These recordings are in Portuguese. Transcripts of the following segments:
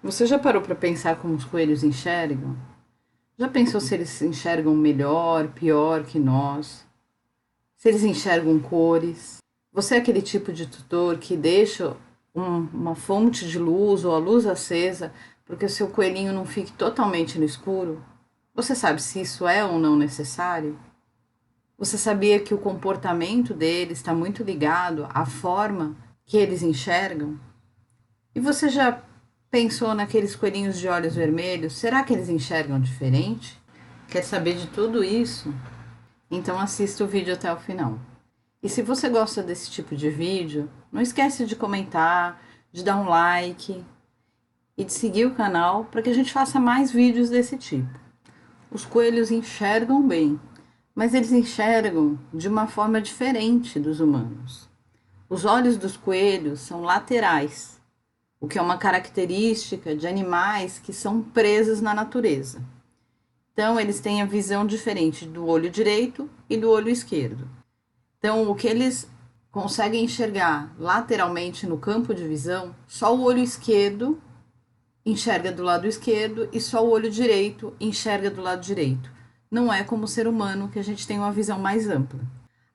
Você já parou para pensar como os coelhos enxergam? Já pensou se eles enxergam melhor, pior que nós? Se eles enxergam cores? Você é aquele tipo de tutor que deixa uma fonte de luz ou a luz acesa porque o seu coelhinho não fique totalmente no escuro? Você sabe se isso é ou não necessário? Você sabia que o comportamento deles está muito ligado à forma que eles enxergam? E você já pensou naqueles coelhinhos de olhos vermelhos? Será que eles enxergam diferente? Quer saber de tudo isso? Então assista o vídeo até o final. E se você gosta desse tipo de vídeo, não esquece de comentar, de dar um like e de seguir o canal para que a gente faça mais vídeos desse tipo. Os coelhos enxergam bem, mas eles enxergam de uma forma diferente dos humanos. Os olhos dos coelhos são laterais, o que é uma característica de animais que são presos na natureza. Então, eles têm a visão diferente do olho direito e do olho esquerdo. Então, o que eles conseguem enxergar lateralmente no campo de visão, só o olho esquerdo enxerga do lado esquerdo e só o olho direito enxerga do lado direito. Não é como o ser humano que a gente tem uma visão mais ampla.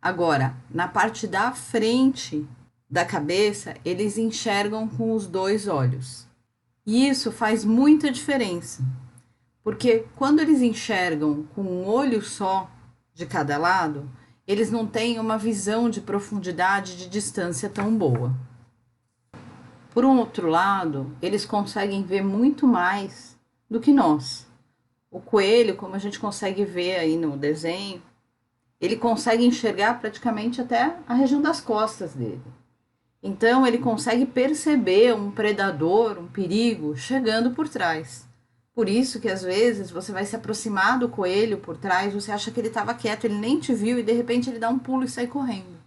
Agora, na parte da frente da cabeça, eles enxergam com os dois olhos. E isso faz muita diferença, porque quando eles enxergam com um olho só de cada lado, eles não têm uma visão de profundidade de distância tão boa. Por um outro lado, eles conseguem ver muito mais do que nós. O coelho, como a gente consegue ver aí no desenho, ele consegue enxergar praticamente até a região das costas dele. Então, ele consegue perceber um predador, um perigo chegando por trás. Por isso que às vezes você vai se aproximar do coelho por trás, você acha que ele estava quieto, ele nem te viu e de repente ele dá um pulo e sai correndo.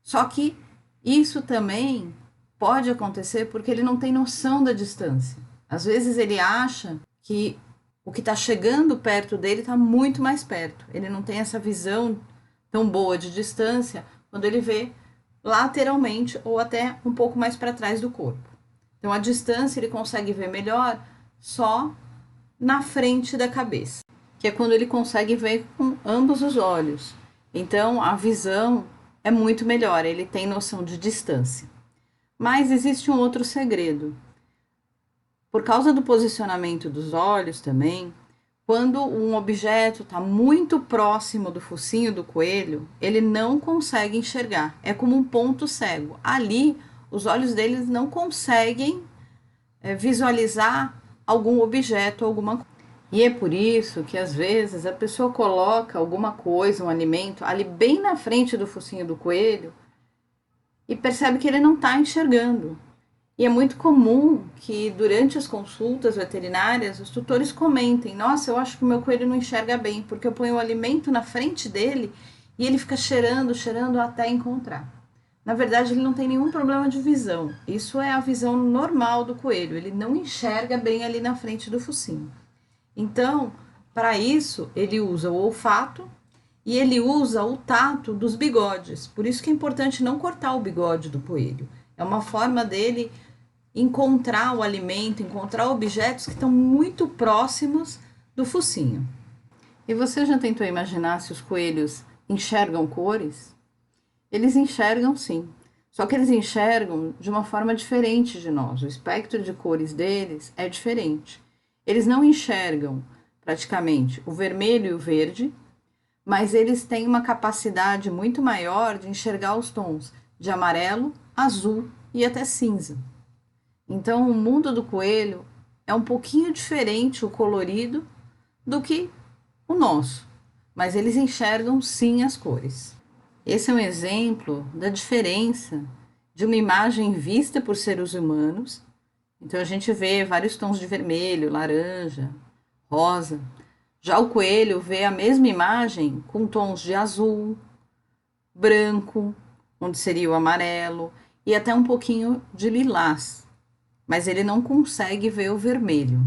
Só que isso também pode acontecer porque ele não tem noção da distância. Às vezes ele acha que o que está chegando perto dele está muito mais perto. Ele não tem essa visão tão boa de distância quando ele vê lateralmente ou até um pouco mais para trás do corpo. Então, a distância ele consegue ver melhor só na frente da cabeça, que é quando ele consegue ver com ambos os olhos. Então, a visão é muito melhor, ele tem noção de distância. Mas existe um outro segredo. Por causa do posicionamento dos olhos também, quando um objeto está muito próximo do focinho do coelho, ele não consegue enxergar. É como um ponto cego. Ali, os olhos deles não conseguem visualizar algum objeto, alguma coisa. E é por isso que às vezes a pessoa coloca alguma coisa, um alimento, ali bem na frente do focinho do coelho e percebe que ele não está enxergando. E é muito comum que durante as consultas veterinárias os tutores comentem: nossa, eu acho que o meu coelho não enxerga bem, porque eu ponho o alimento na frente dele e ele fica cheirando, cheirando até encontrar. Na verdade, ele não tem nenhum problema de visão. Isso é a visão normal do coelho. Ele não enxerga bem ali na frente do focinho. Então, para isso, ele usa o olfato e ele usa o tato dos bigodes. Por isso que é importante não cortar o bigode do coelho. É uma forma dele encontrar o alimento, encontrar objetos que estão muito próximos do focinho. E você já tentou imaginar se os coelhos enxergam cores? Eles enxergam sim, só que eles enxergam de uma forma diferente de nós. O espectro de cores deles é diferente. Eles não enxergam praticamente o vermelho e o verde, mas eles têm uma capacidade muito maior de enxergar os tons de amarelo, azul e até cinza. Então, o mundo do coelho é um pouquinho diferente o colorido do que o nosso, mas eles enxergam sim as cores. Esse é um exemplo da diferença de uma imagem vista por seres humanos. Então, a gente vê vários tons de vermelho, laranja, rosa. Já o coelho vê a mesma imagem com tons de azul, branco, onde seria o amarelo, e até um pouquinho de lilás, mas ele não consegue ver o vermelho.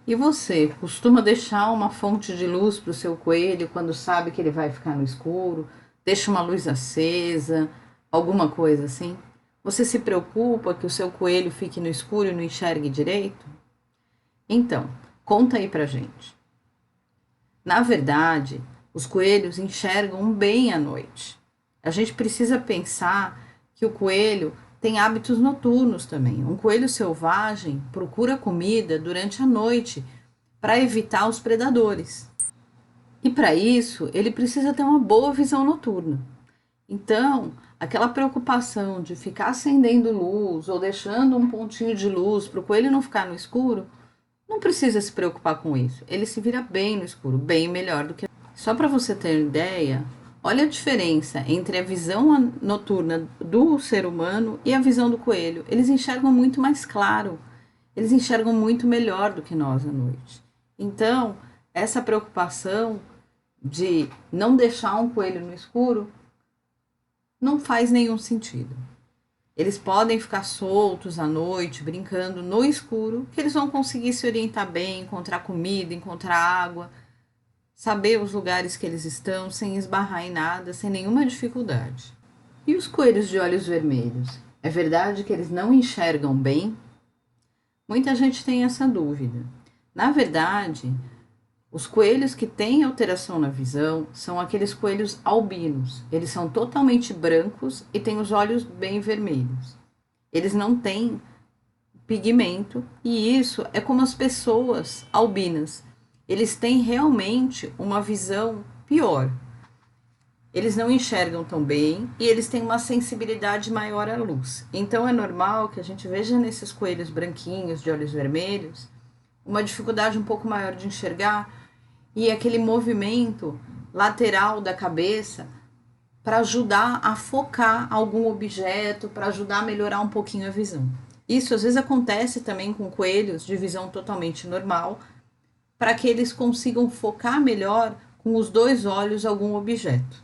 E você costuma deixar uma fonte de luz para o seu coelho quando sabe que ele vai ficar no escuro? Deixa uma luz acesa, alguma coisa assim? Você se preocupa que o seu coelho fique no escuro e não enxergue direito? Então, conta aí pra gente. Na verdade, os coelhos enxergam bem à noite. A gente precisa pensar que o coelho tem hábitos noturnos também. Um coelho selvagem procura comida durante a noite para evitar os predadores. E para isso, ele precisa ter uma boa visão noturna. Então, aquela preocupação de ficar acendendo luz ou deixando um pontinho de luz para o coelho não ficar no escuro, não precisa se preocupar com isso. Ele se vira bem no escuro, bem melhor do que. Só para você ter ideia, olha a diferença entre a visão noturna do ser humano e a visão do coelho. Eles enxergam muito mais claro, eles enxergam muito melhor do que nós à noite. Então, essa preocupação de não deixar um coelho no escuro não faz nenhum sentido. Eles podem ficar soltos à noite, brincando no escuro, que eles vão conseguir se orientar bem, encontrar comida, encontrar água, saber os lugares que eles estão sem esbarrar em nada, sem nenhuma dificuldade. E os coelhos de olhos vermelhos? É verdade que eles não enxergam bem? Muita gente tem essa dúvida. Na verdade, os coelhos que têm alteração na visão são aqueles coelhos albinos. Eles são totalmente brancos e têm os olhos bem vermelhos. Eles não têm pigmento e isso é como as pessoas albinas. Eles têm realmente uma visão pior. Eles não enxergam tão bem e eles têm uma sensibilidade maior à luz. Então é normal que a gente veja nesses coelhos branquinhos de olhos vermelhos uma dificuldade um pouco maior de enxergar e aquele movimento lateral da cabeça para ajudar a focar algum objeto, para ajudar a melhorar um pouquinho a visão. Isso às vezes acontece também com coelhos de visão totalmente normal, para que eles consigam focar melhor com os dois olhos algum objeto.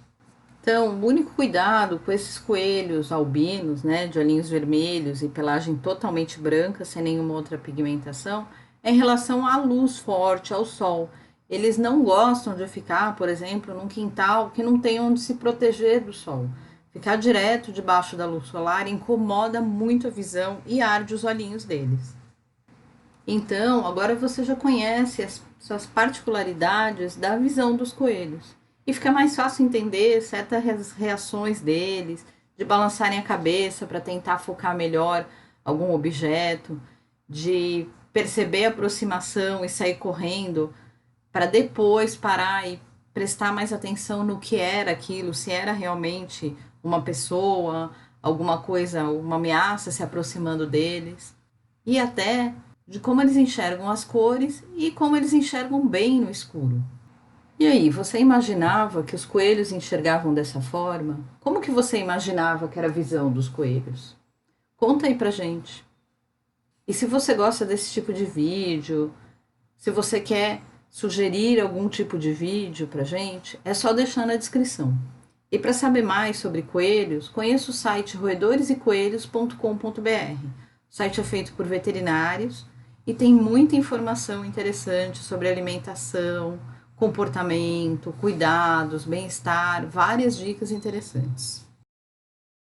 Então, o único cuidado com esses coelhos albinos, né, de olhinhos vermelhos e pelagem totalmente branca, sem nenhuma outra pigmentação, é em relação à luz forte, ao sol. Eles não gostam de ficar, por exemplo, num quintal que não tem onde se proteger do sol. Ficar direto debaixo da luz solar incomoda muito a visão e arde os olhinhos deles. Então, agora você já conhece as suas particularidades da visão dos coelhos. E fica mais fácil entender certas reações deles, de balançarem a cabeça para tentar focar melhor algum objeto, de perceber a aproximação e sair correndo para depois parar e prestar mais atenção no que era aquilo, se era realmente uma pessoa, alguma coisa, uma ameaça se aproximando deles. E até de como eles enxergam as cores e como eles enxergam bem no escuro. E aí, você imaginava que os coelhos enxergavam dessa forma? Como que você imaginava que era a visão dos coelhos? Conta aí pra gente. E se você gosta desse tipo de vídeo, se você quer sugerir algum tipo de vídeo pra gente, é só deixar na descrição. E para saber mais sobre coelhos, conheça o site roedoresecoelhos.com.br. O site é feito por veterinários e tem muita informação interessante sobre alimentação, comportamento, cuidados, bem-estar, várias dicas interessantes.